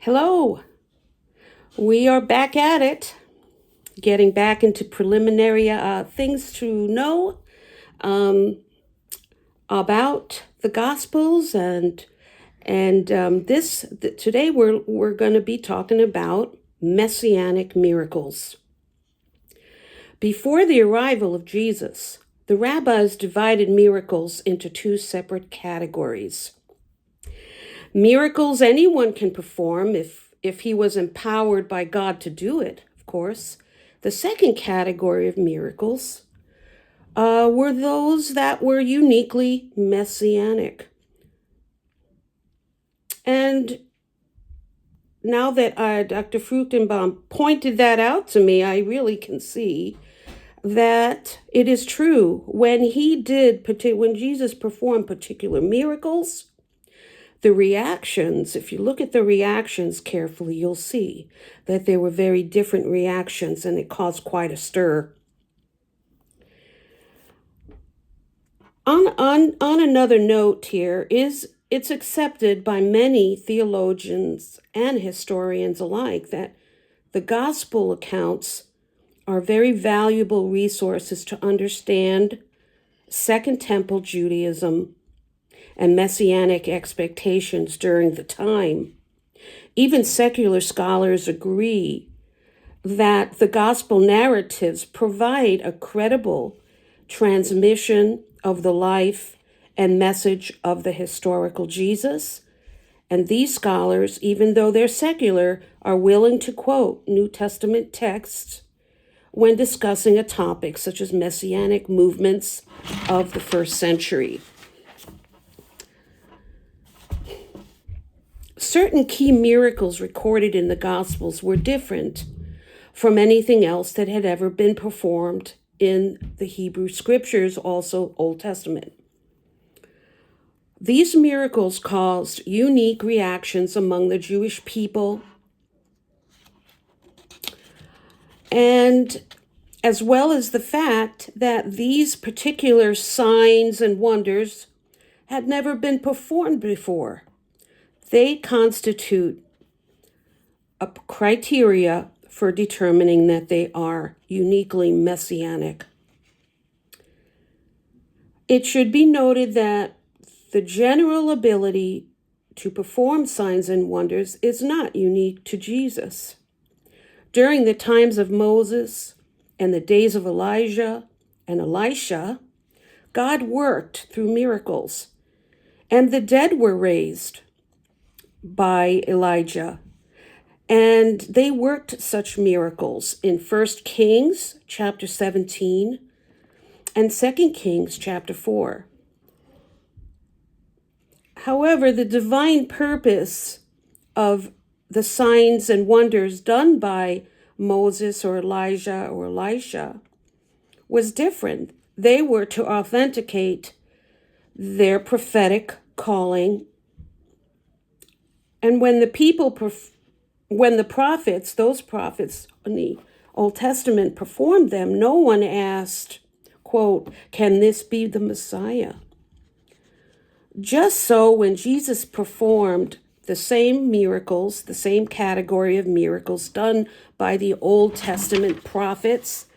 Hello, we are back at it, getting back into preliminary things to know um, about the Gospels, and today we're going to be talking about Messianic miracles. Before the arrival of Jesus, the rabbis divided miracles into two separate categories. Miracles anyone can perform if he was empowered by God to do it, of course. The second category of miracles were those that were uniquely messianic. And now that Dr. Fruchtenbaum pointed that out to me, I really can see that it is true. When Jesus performed particular miracles, the reactions, if you look at the reactions carefully, you'll see that there were very different reactions, and it caused quite a stir. On another note here it's accepted by many theologians and historians alike that the gospel accounts are very valuable resources to understand Second Temple Judaism and messianic expectations during the time. Even secular scholars agree that the gospel narratives provide a credible transmission of the life and message of the historical Jesus. And these scholars, even though they're secular, are willing to quote New Testament texts when discussing a topic such as messianic movements of the first century. Certain key miracles recorded in the Gospels were different from anything else that had ever been performed in the Hebrew Scriptures, also Old Testament. These miracles caused unique reactions among the Jewish people, and as well as the fact that these particular signs and wonders had never been performed before. They constitute a criteria for determining that they are uniquely messianic. It should be noted that the general ability to perform signs and wonders is not unique to Jesus. During the times of Moses and the days of Elijah and Elisha, God worked through miracles, and the dead were raised by Elijah. And they worked such miracles in 1 Kings chapter 17 and 2 Kings chapter 4. However, the divine purpose of the signs and wonders done by Moses or Elijah or Elisha was different. They were to authenticate their prophetic calling. And when the prophets, those prophets in the Old Testament performed them, no one asked, quote, "Can this be the Messiah?" Just so when Jesus performed the same miracles, the same category of miracles done by the Old Testament prophets,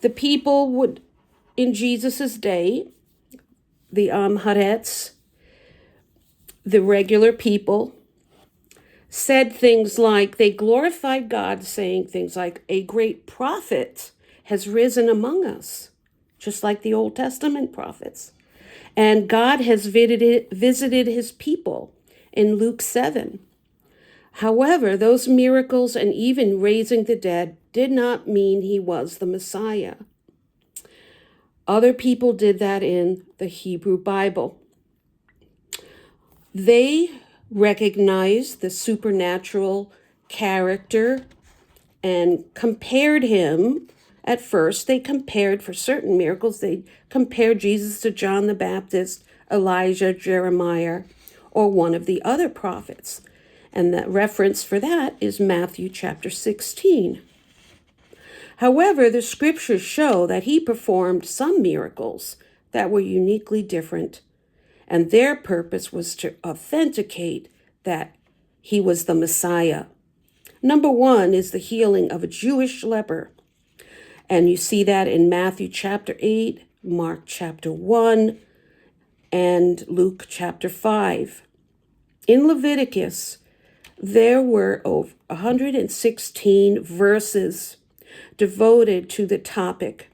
the people would, in Jesus's day, the Haaretz, the regular people, said things like, they glorified God, saying things like, "A great prophet has risen among us," just like the Old Testament prophets. And God has visited his people in Luke 7. However, those miracles and even raising the dead did not mean he was the Messiah. Other people did that in the Hebrew Bible. They recognized the supernatural character and compared him. At first, they compared, for certain miracles, they compared Jesus to John the Baptist, Elijah, Jeremiah, or one of the other prophets. And that reference for that is Matthew chapter 16. However, the scriptures show that he performed some miracles that were uniquely different, and their purpose was to authenticate that he was the Messiah. Number one is the healing of a Jewish leper. And you see that in Matthew chapter 8, Mark chapter 1, and Luke chapter 5. In Leviticus, there were over 116 verses devoted to the topic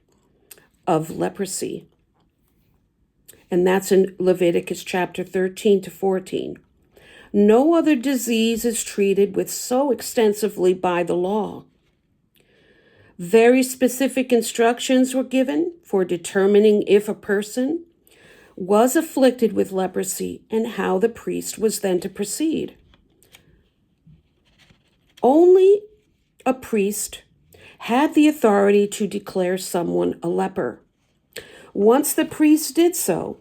of leprosy. And that's in Leviticus chapter 13 to 14. No other disease is treated with so extensively by the law. Very specific instructions were given for determining if a person was afflicted with leprosy and how the priest was then to proceed. Only a priest had the authority to declare someone a leper. Once the priest did so,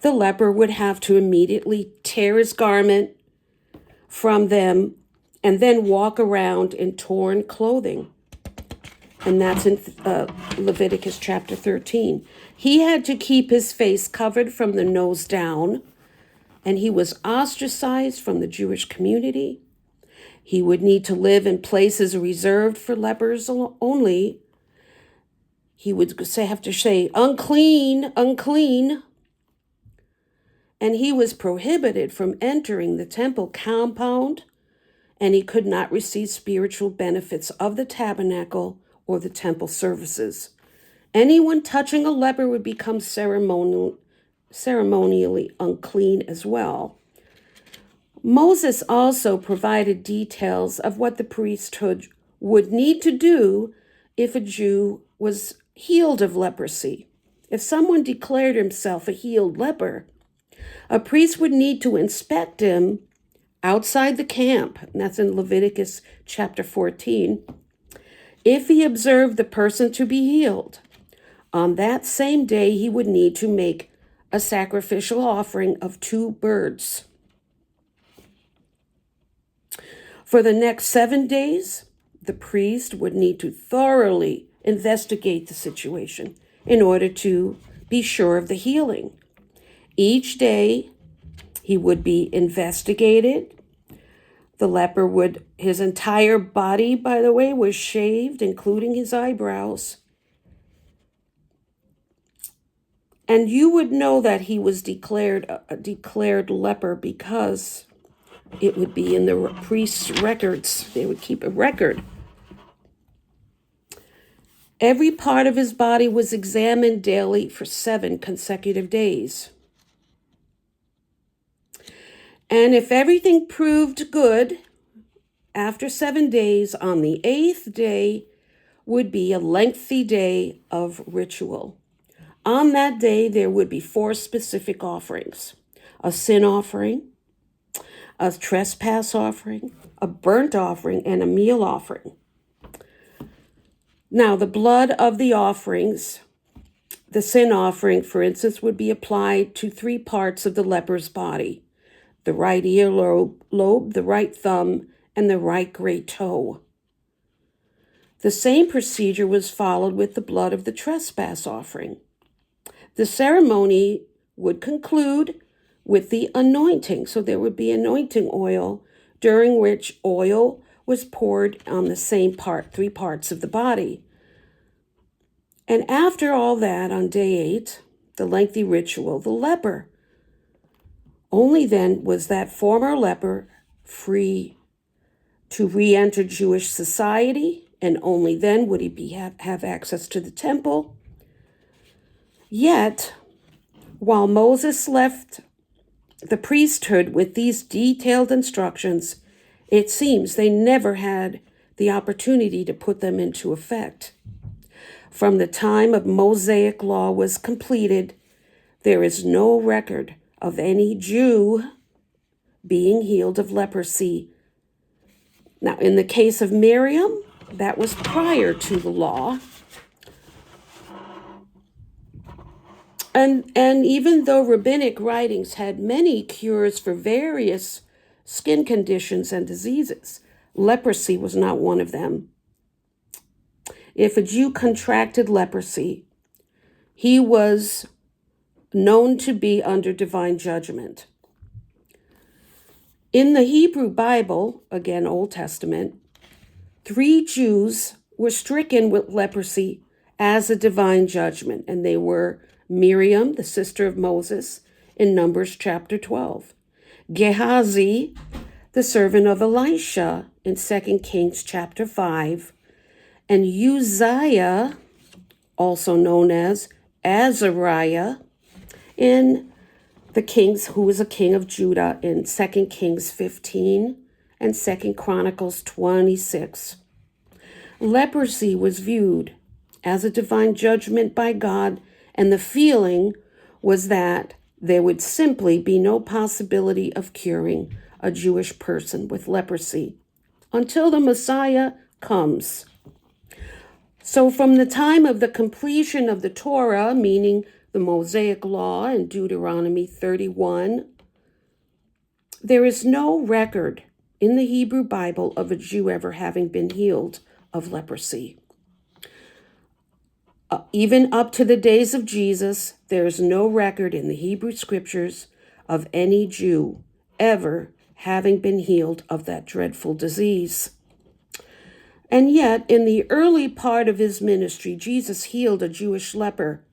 the leper would have to immediately tear his garment from them and then walk around in torn clothing. And that's in Leviticus chapter 13. He had to keep his face covered from the nose down, and he was ostracized from the Jewish community. He would need to live in places reserved for lepers only. He would have to say, unclean, unclean. And he was prohibited from entering the temple compound, and he could not receive spiritual benefits of the tabernacle or the temple services. Anyone touching a leper would become ceremonially unclean as well. Moses also provided details of what the priesthood would need to do if a Jew was healed of leprosy. If someone declared himself a healed leper, a priest would need to inspect him outside the camp, and that's in Leviticus chapter 14, if he observed the person to be healed. On that same day, he would need to make a sacrificial offering of 2 birds. For the next 7 days, the priest would need to thoroughly investigate the situation in order to be sure of the healing. Each day, he would be investigated. The leper his entire body, by the way, was shaved, including his eyebrows. And you would know that he was declared leper because it would be in the priest's records. They would keep a record. Every part of his body was examined daily for 7 consecutive days. And if everything proved good, after 7 days, on the 8th day would be a lengthy day of ritual. On that day, there would be 4 specific offerings: a sin offering, a trespass offering, a burnt offering, and a meal offering. Now, the blood of the offerings, the sin offering, for instance, would be applied to 3 parts of the leper's body: the right earlobe, the right thumb, and the right great toe. The same procedure was followed with the blood of the trespass offering. The ceremony would conclude with the anointing. So there would be anointing oil, during which oil was poured on the same 3 parts of the body. And after all that, on day 8, the lengthy ritual, the leper, only then was that former leper free to re-enter Jewish society, and only then would he have access to the temple. Yet, while Moses left the priesthood with these detailed instructions, it seems they never had the opportunity to put them into effect. From the time of Mosaic law was completed, there is no record of any Jew being healed of leprosy. Now, in the case of Miriam, that was prior to the law. And even though rabbinic writings had many cures for various skin conditions and diseases, leprosy was not one of them. If a Jew contracted leprosy, he was known to be under divine judgment. In the Hebrew Bible, again, Old Testament, 3 Jews were stricken with leprosy as a divine judgment, and they were Miriam, the sister of Moses, in Numbers chapter 12, Gehazi, the servant of Elisha, in 2 Kings chapter 5, and Uzziah, also known as Azariah, in the kings, who was a king of Judah, in 2 Kings 15 and 2 Chronicles 26. Leprosy was viewed as a divine judgment by God, and the feeling was that there would simply be no possibility of curing a Jewish person with leprosy until the Messiah comes. So from the time of the completion of the Torah, meaning the Mosaic Law in Deuteronomy 31, there is no record in the Hebrew Bible of a Jew ever having been healed of leprosy. Even up to the days of Jesus, there is no record in the Hebrew Scriptures of any Jew ever having been healed of that dreadful disease. And yet, in the early part of his ministry, Jesus healed a Jewish leper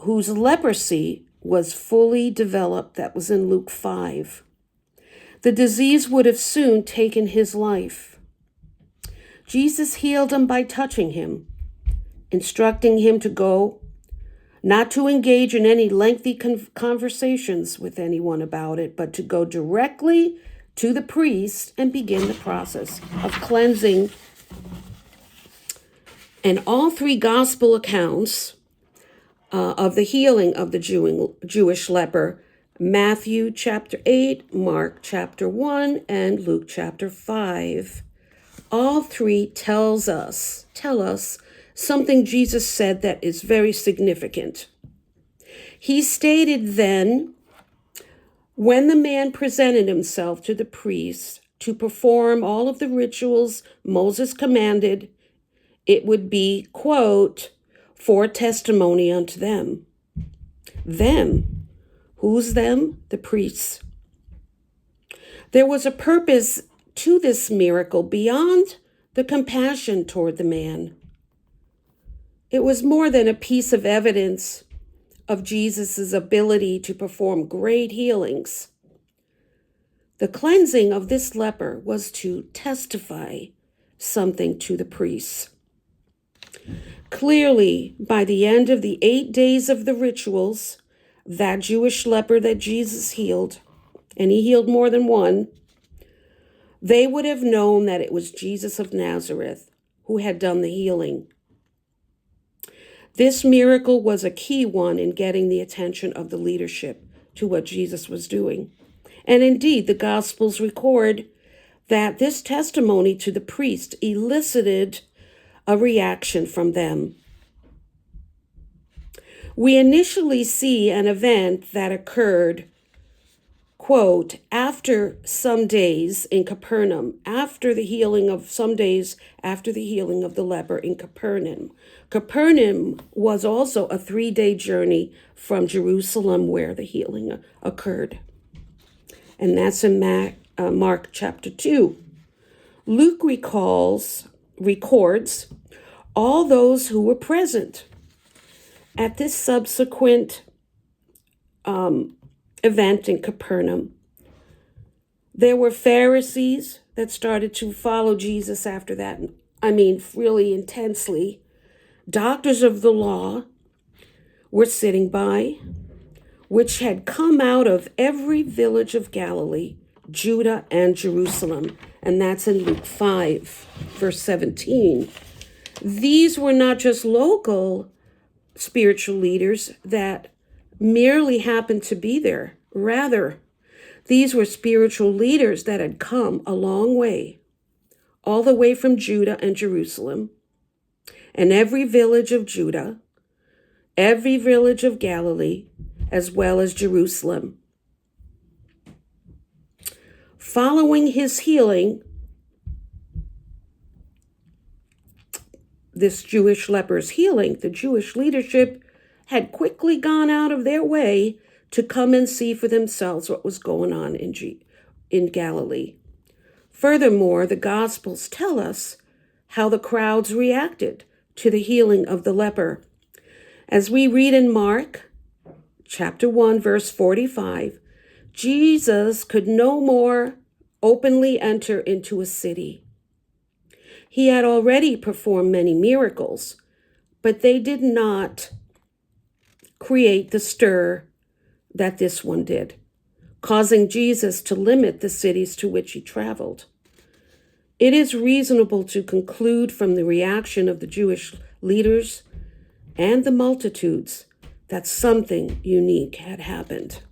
whose leprosy was fully developed. That was in Luke 5. The disease would have soon taken his life. Jesus healed him by touching him, instructing him to go, not to engage in any lengthy conversations with anyone about it, but to go directly to the priest and begin the process of cleansing. And all 3 gospel accounts of the healing of the Jewish leper, Matthew chapter 8, Mark chapter 1, and Luke chapter 5, all 3 tell us something Jesus said that is very significant. He stated then, when the man presented himself to the priest to perform all of the rituals Moses commanded, it would be, quote, for testimony unto them. Them. Who's them? The priests. There was a purpose to this miracle beyond the compassion toward the man. It was more than a piece of evidence of Jesus' ability to perform great healings. The cleansing of this leper was to testify something to the priests. Clearly, by the end of the 8 days of the rituals, that Jewish leper that Jesus healed, and he healed more than one, they would have known that it was Jesus of Nazareth who had done the healing. This miracle was a key one in getting the attention of the leadership to what Jesus was doing. And indeed, the Gospels record that this testimony to the priest elicited a reaction from them. We initially see an event that occurred, quote, after some days in Capernaum, some days after the healing of the leper in Capernaum. Capernaum was also a 3-day journey from Jerusalem where the healing occurred. And that's in Mark chapter 2. Luke records all those who were present at this subsequent event in Capernaum. There were Pharisees that started to follow Jesus after that. Really intensely. Doctors of the law were sitting by, which had come out of every village of Galilee, Judah, and Jerusalem. And that's in Luke 5, verse 17. These were not just local spiritual leaders that merely happened to be there. Rather, these were spiritual leaders that had come a long way, all the way from Judah and Jerusalem, and every village of Judah, every village of Galilee, as well as Jerusalem. Following his healing, this Jewish leper's healing, the Jewish leadership had quickly gone out of their way to come and see for themselves what was going on in Galilee. Furthermore, the Gospels tell us how the crowds reacted to the healing of the leper. As we read in Mark chapter 1, verse 45, Jesus could no more openly enter into a city. He had already performed many miracles, but they did not create the stir that this one did, causing Jesus to limit the cities to which he traveled. It is reasonable to conclude from the reaction of the Jewish leaders and the multitudes that something unique had happened.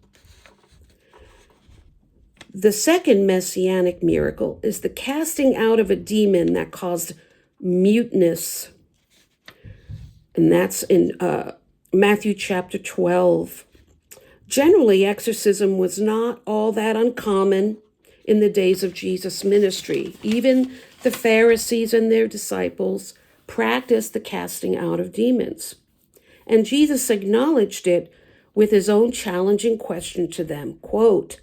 The second messianic miracle is the casting out of a demon that caused muteness. And that's in Matthew chapter 12. Generally, exorcism was not all that uncommon in the days of Jesus' ministry. Even the Pharisees and their disciples practiced the casting out of demons. And Jesus acknowledged it with his own challenging question to them, quote,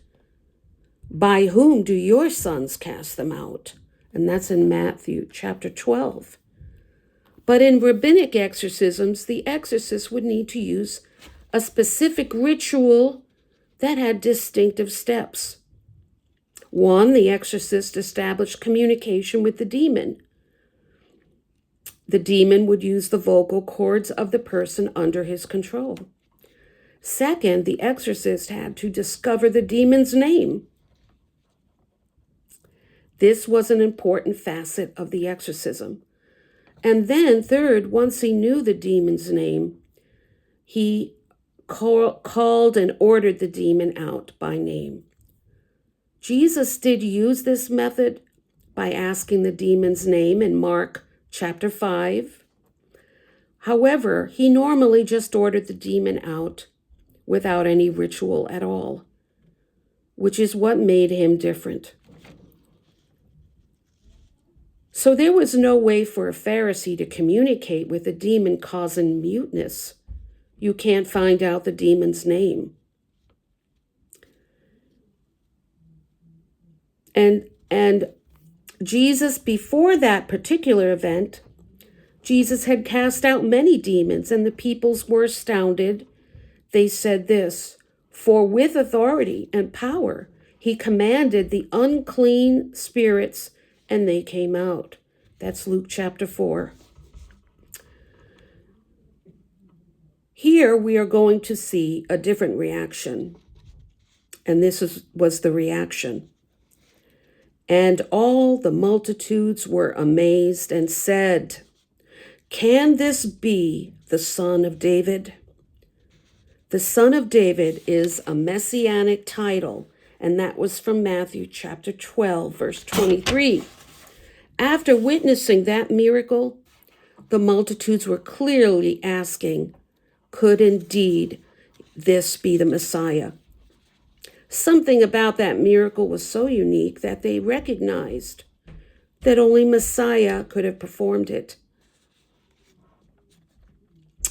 "By whom do your sons cast them out?" And that's in Matthew chapter 12. But in rabbinic exorcisms, the exorcist would need to use a specific ritual that had distinctive steps. One, the exorcist established communication with the demon. The demon would use the vocal cords of the person under his control. Second, the exorcist had to discover the demon's name. This was an important facet of the exorcism. And then third, once he knew the demon's name, he called and ordered the demon out by name. Jesus did use this method by asking the demon's name in Mark chapter 5. However, he normally just ordered the demon out without any ritual at all, which is what made him different. So there was no way for a Pharisee to communicate with a demon causing muteness. You can't find out the demon's name. And Jesus, before that particular event, Jesus had cast out many demons, and the peoples were astounded. They said this, "For with authority and power he commanded the unclean spirits, and they came out." That's Luke chapter 4. Here we are going to see a different reaction. And this was the reaction. "And all the multitudes were amazed and said, 'Can this be the Son of David?'" The Son of David is a messianic title, and that was from Matthew chapter 12, verse 23. After witnessing that miracle, the multitudes were clearly asking, could indeed this be the Messiah? Something about that miracle was so unique that they recognized that only Messiah could have performed it.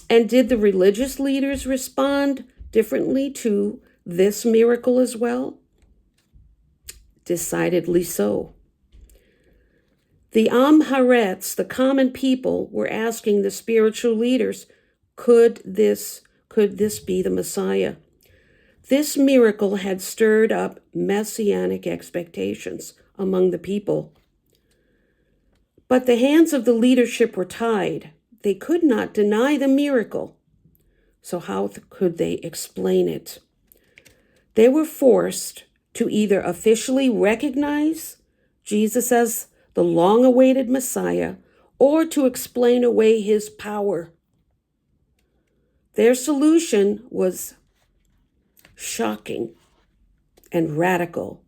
And did the religious leaders respond differently to this miracle as well? Decidedly so. The Am Haaretz, the common people, were asking the spiritual leaders, could this be the Messiah? This miracle had stirred up messianic expectations among the people. But the hands of the leadership were tied. They could not deny the miracle. So how could they explain it? They were forced to either officially recognize Jesus as the long-awaited Messiah or to explain away his power. Their solution was shocking and radical.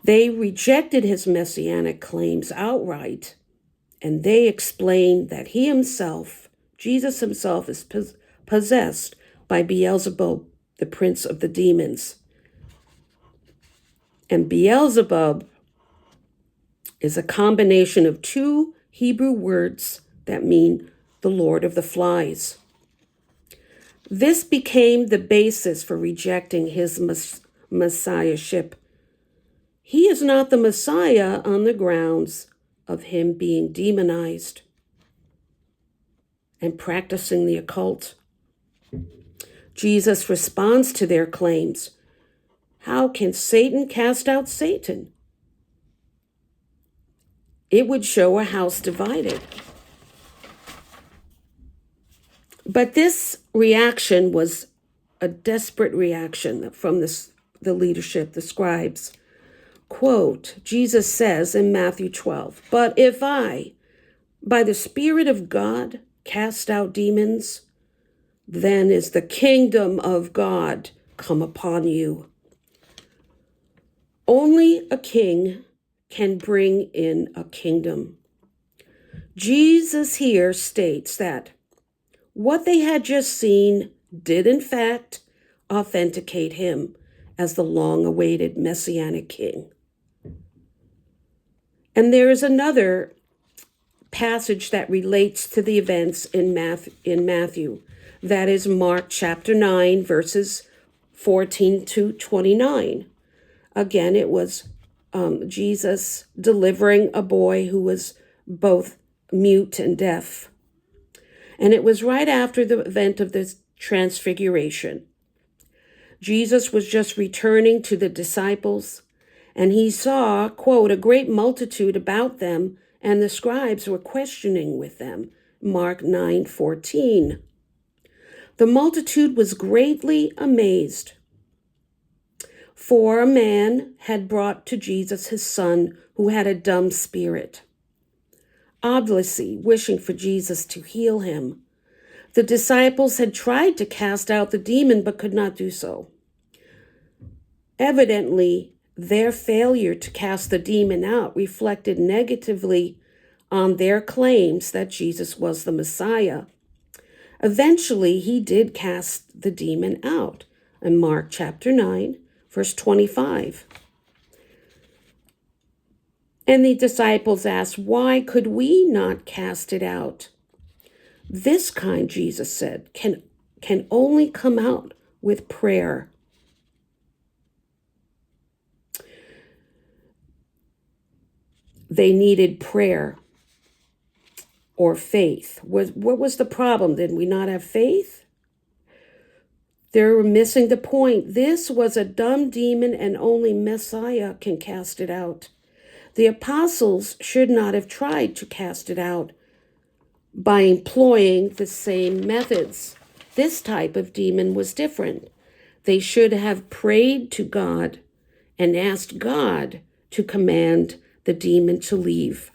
They rejected his messianic claims outright, and they explained that he himself, Jesus himself, is possessed by Beelzebub, the prince of the demons. And Beelzebub is a combination of two Hebrew words that mean the Lord of the Flies. This became the basis for rejecting his messiahship. He is not the Messiah on the grounds of him being demonized and practicing the occult. Jesus responds to their claims. How can Satan cast out Satan? It would show a house divided. But this reaction was a desperate reaction from the leadership, the scribes. Quote, Jesus says in Matthew 12, "But if I, by the Spirit of God, cast out demons, then is the kingdom of God come upon you." Only a king can bring in a kingdom. Jesus here states that what they had just seen did in fact authenticate him as the long-awaited Messianic king. And there is another passage that relates to the events in Matthew. That is Mark chapter 9, verses 14 to 29. Again, it was Jesus delivering a boy who was both mute and deaf. And it was right after the event of the transfiguration. Jesus was just returning to the disciples, and he saw, quote, a great multitude about them, and the scribes were questioning with them. Mark 9:14. The multitude was greatly amazed, for a man had brought to Jesus his son who had a dumb spirit, obviously wishing for Jesus to heal him. The disciples had tried to cast out the demon but could not do so. Evidently, their failure to cast the demon out reflected negatively on their claims that Jesus was the Messiah. Eventually, he did cast the demon out in Mark chapter 9, verse 25. And the disciples asked, "Why could we not cast it out?" This kind, Jesus said, can only come out with prayer. They needed prayer or faith. What was the problem? Did we not have faith? They were missing the point. This was a dumb demon and only Messiah can cast it out. The apostles should not have tried to cast it out by employing the same methods. This type of demon was different. They should have prayed to God and asked God to command the demon to leave.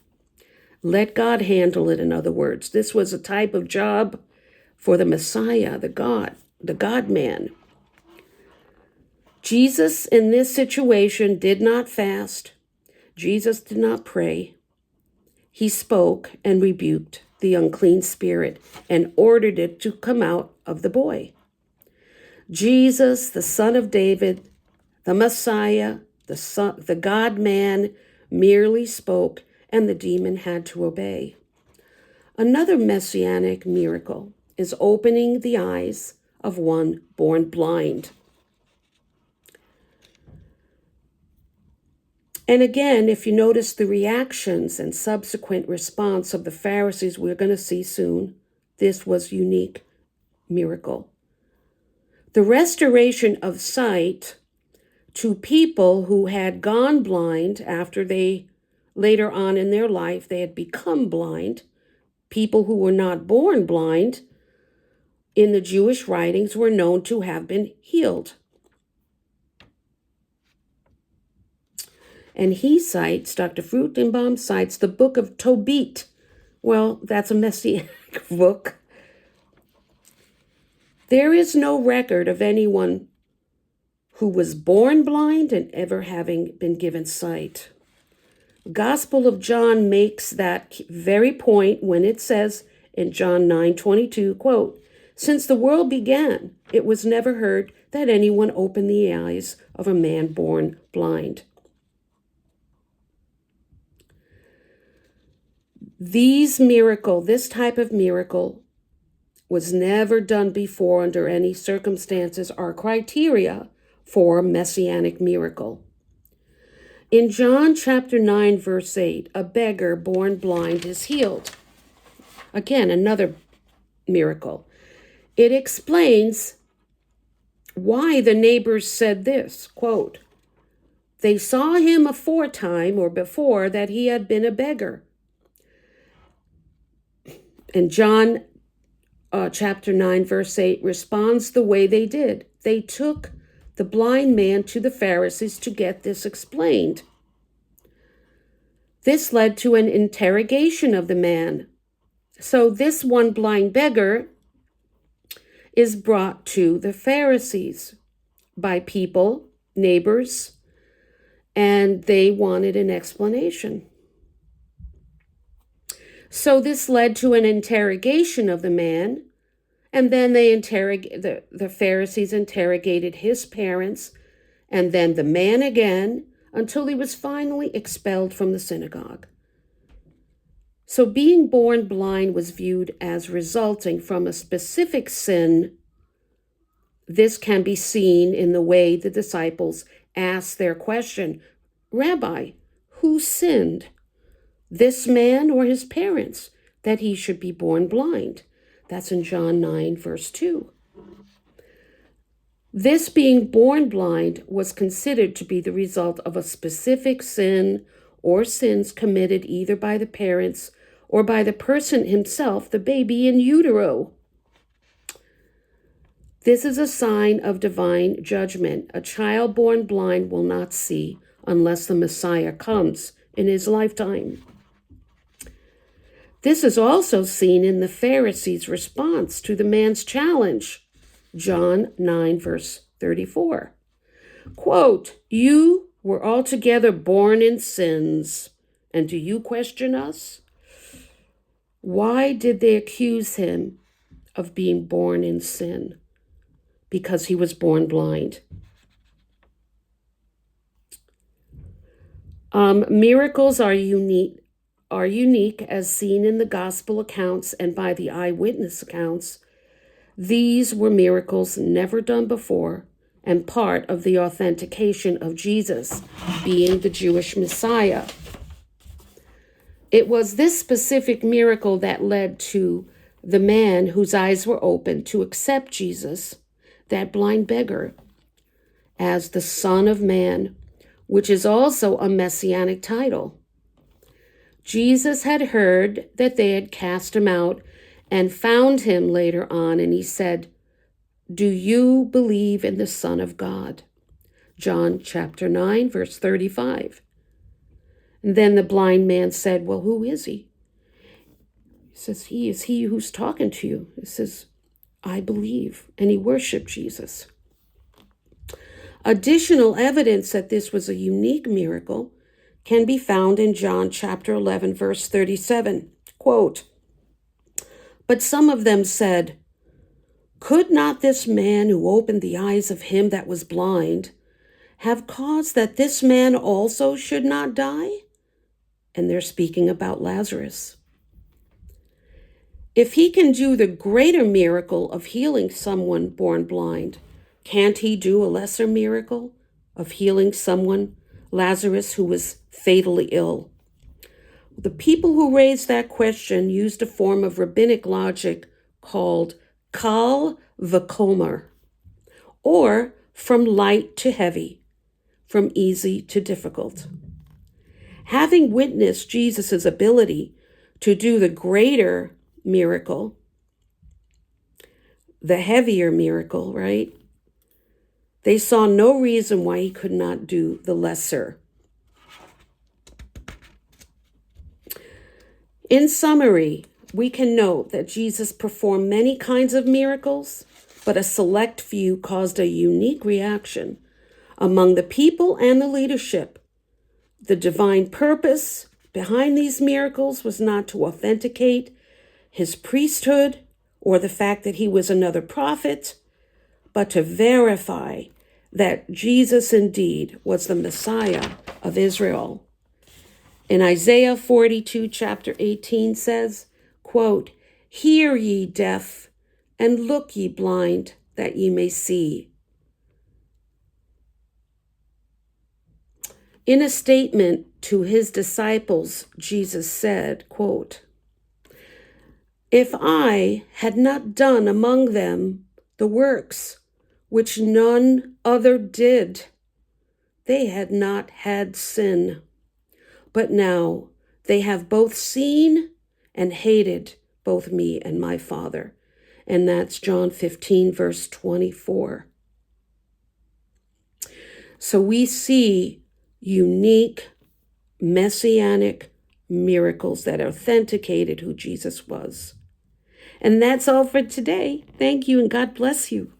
Let God handle it, in other words. This was a type of job for the Messiah, the God-man. Jesus, in this situation, did not fast. Jesus did not pray. He spoke and rebuked the unclean spirit and ordered it to come out of the boy. Jesus, the Son of David, the Messiah, the God-man, merely spoke, and the demon had to obey. Another messianic miracle is opening the eyes of one born blind. And again, if you notice the reactions and subsequent response of the Pharisees, we're going to see soon, this was unique miracle. The restoration of sight to people who had gone blind after they, later on in their life, they had become blind. People who were not born blind in the Jewish writings were known to have been healed. And he cites, Dr. Fruchtenbaum cites the book of Tobit. Well, that's a Messianic book. There is no record of anyone who was born blind and ever having been given sight. The Gospel of John makes that very point when it says in John 9:22, quote, "Since the world began, it was never heard that anyone opened the eyes of a man born blind." This type of miracle was never done before under any circumstances or criteria for Messianic miracle. In John chapter 9, verse 8, a beggar born blind is healed. Again, another miracle. It explains why the neighbors said this, quote, "They saw him aforetime or before that he had been a beggar." And John chapter 9, verse 8 responds the way they did. They took the blind man to the Pharisees to get this explained. This led to an interrogation of the man. So this one blind beggar is brought to the Pharisees by people, neighbors, and they wanted an explanation. So this led to an interrogation of the man, and then the Pharisees interrogated his parents, and then the man again, until he was finally expelled from the synagogue. So being born blind was viewed as resulting from a specific sin. This can be seen in the way the disciples asked their question, "Rabbi, who sinned, this man or his parents, that he should be born blind?" That's in John 9, verse 2. This being born blind was considered to be the result of a specific sin or sins committed either by the parents or by the person himself, the baby in utero. This is a sign of divine judgment. A child born blind will not see unless the Messiah comes in his lifetime. This is also seen in the Pharisees' response to the man's challenge. John 9, verse 34. Quote, "You were altogether born in sins, and do you question us?" Why did they accuse him of being born in sin? Because he was born blind. Miracles are unique as seen in the gospel accounts and by the eyewitness accounts. These were miracles never done before and part of the authentication of Jesus being the Jewish Messiah. It was this specific miracle that led to the man whose eyes were opened to accept Jesus, that blind beggar, as the Son of Man, which is also a messianic title. Jesus had heard that they had cast him out and found him later on, and he said, "Do you believe in the Son of God?" John chapter 9, verse 35. And then the blind man said, "Well, who is he?" He says, "He is he who's talking to you." He says, "I believe." And he worshiped Jesus. Additional evidence that this was a unique miracle can be found in John chapter 11, verse 37. Quote, "But some of them said, 'Could not this man who opened the eyes of him that was blind have caused that this man also should not die?'" And they're speaking about Lazarus. If he can do the greater miracle of healing someone born blind, can't he do a lesser miracle of healing someone, Lazarus, who was fatally ill? The people who raised that question used a form of rabbinic logic called kal v'chomer, or from light to heavy, from easy to difficult. Having witnessed Jesus' ability to do the greater miracle, the heavier miracle, right? They saw no reason why he could not do the lesser. In summary, we can note that Jesus performed many kinds of miracles, but a select few caused a unique reaction among the people and the leadership. The divine purpose behind these miracles was not to authenticate his priesthood or the fact that he was another prophet, but to verify that Jesus indeed was the Messiah of Israel. In Isaiah 42, chapter 18 says, quote, "Hear ye deaf, And look, ye blind, that ye may see. In a statement to his disciples, Jesus said, quote, if I had not done among them the works which none other did, they had not had sin. But now they have both seen and hated both me and my Father. And that's John 15, verse 24. So we see unique Messianic miracles that authenticated who Jesus was. And that's all for today. Thank you and God bless you.